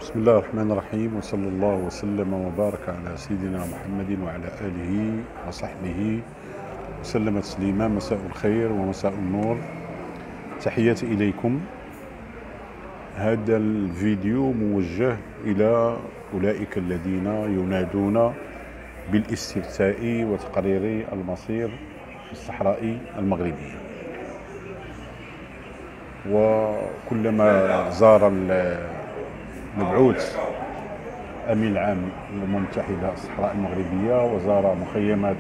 بسم الله الرحمن الرحيم، وصلى الله وسلم وبارك على سيدنا محمد وعلى آله وصحبه وسلم تسليما. مساء الخير ومساء النور، تحياتي إليكم. هذا الفيديو موجه إلى أولئك الذين ينادون بالاستفتاء وتقرير المصير في الصحراء المغربية. وكلما زار المبعوث أمين العام للأمم المتحدة الصحراء المغربية وزار مخيمات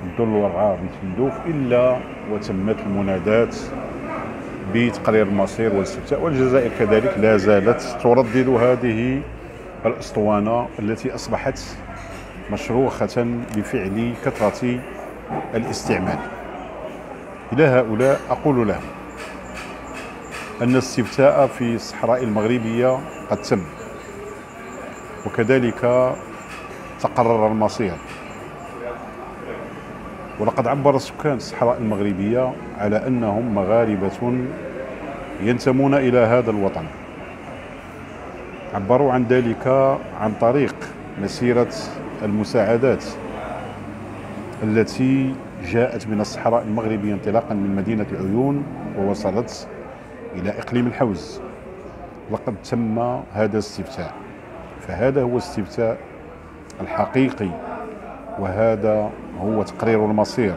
الدل والغار بتندوف إلا وتمت المنادات بتقرير المصير والاستفتاء، والجزائر كذلك لا زالت تردد هذه الأسطوانة التي أصبحت مشروخة بفعل كثرة الاستعمال. إلى هؤلاء أقول لهم أن الاستفتاء في الصحراء المغربية قد تم، وكذلك تقرر المصير، ولقد عبر سكان الصحراء المغربية على أنهم مغاربة ينتمون إلى هذا الوطن. عبروا عن ذلك عن طريق مسيرة المساعدات التي جاءت من الصحراء المغربية انطلاقا من مدينة العيون ووصلت إلى إقليم الحوز. لقد تم هذا الاستفتاء، فهذا هو الاستفتاء الحقيقي، وهذا هو تقرير المصير،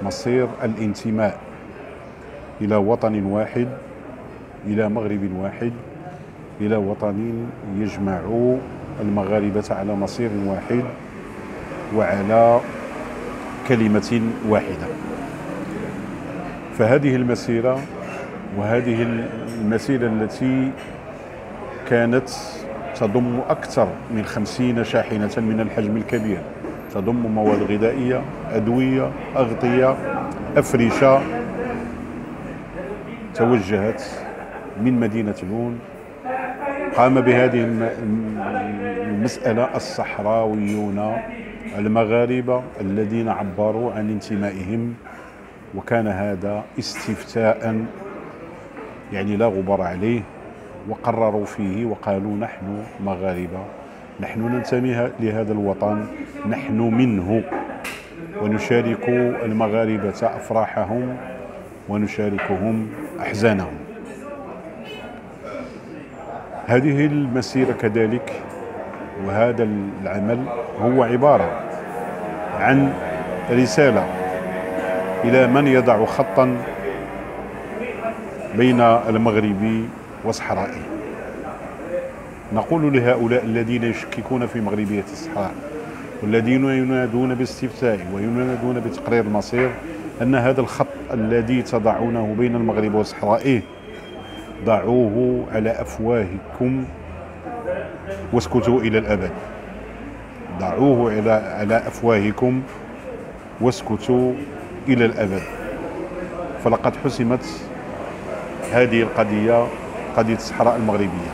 مصير الانتماء إلى وطن واحد، إلى مغرب واحد، إلى وطن يجمع المغاربة على مصير واحد وعلى كلمة واحدة. فهذه المسيرة، وهذه المسيرة التي كانت تضم أكثر من 50 شاحنة من الحجم الكبير، تضم مواد غذائية، أدوية، أغطية، أفرشة، توجهت من مدينة لون. قام بهذه المسألة الصحراويون المغاربة الذين عبروا عن انتمائهم، وكان هذا استفتاء يعني لا غبار عليه، وقرروا فيه وقالوا: نحن مغاربة، نحن ننتمي لهذا الوطن، نحن منه، ونشارك المغاربة أفراحهم ونشاركهم أحزانهم. هذه المسيرة كذلك وهذا العمل هو عبارة عن رسالة إلى من يضع خطا بين المغرب وصحرائه. نقول لهؤلاء الذين يشككون في مغربية الصحراء والذين ينادون بالاستفتاء وينادون بتقرير المصير أن هذا الخط الذي تضعونه بين المغرب وصحرائه ضعوه على أفواهكم واسكتوا إلى الأبد. ضعوه على أفواهكم واسكتوا إلى الأبد. فلقد حسمت هذه القضية، قضية الصحراء المغربية،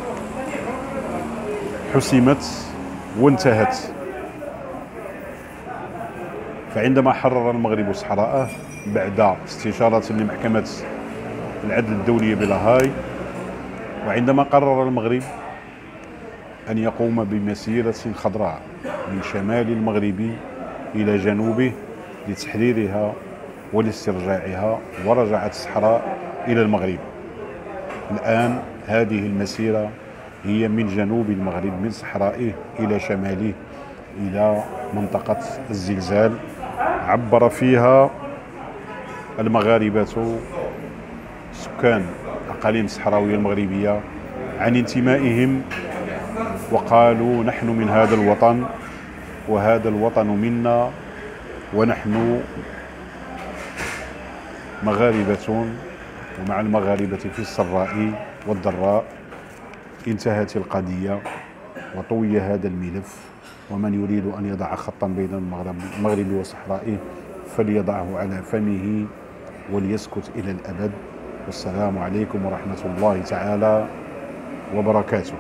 حسمت وانتهت. فعندما حرر المغرب صحراءه بعد استشارة لمحكمة العدل الدولية بلاهاي، وعندما قرر المغرب أن يقوم بمسيرة خضراء من شمال المغرب إلى جنوبه لتحريرها ولاسترجاعها، ورجعت الصحراء إلى المغرب. الآن هذه المسيرة هي من جنوب المغرب، من صحرائه إلى شماله، إلى منطقة الزلزال. عبر فيها المغاربة سكان أقاليم الصحراوية المغربية عن انتمائهم، وقالوا: نحن من هذا الوطن، وهذا الوطن منا، ونحن مغاربة، ومع المغاربة في السراء والضراء. انتهت القضية وطوي هذا الملف، ومن يريد أن يضع خطا بين المغرب وصحرائه فليضعه على فمه وليسكت إلى الأبد. والسلام عليكم ورحمة الله تعالى وبركاته.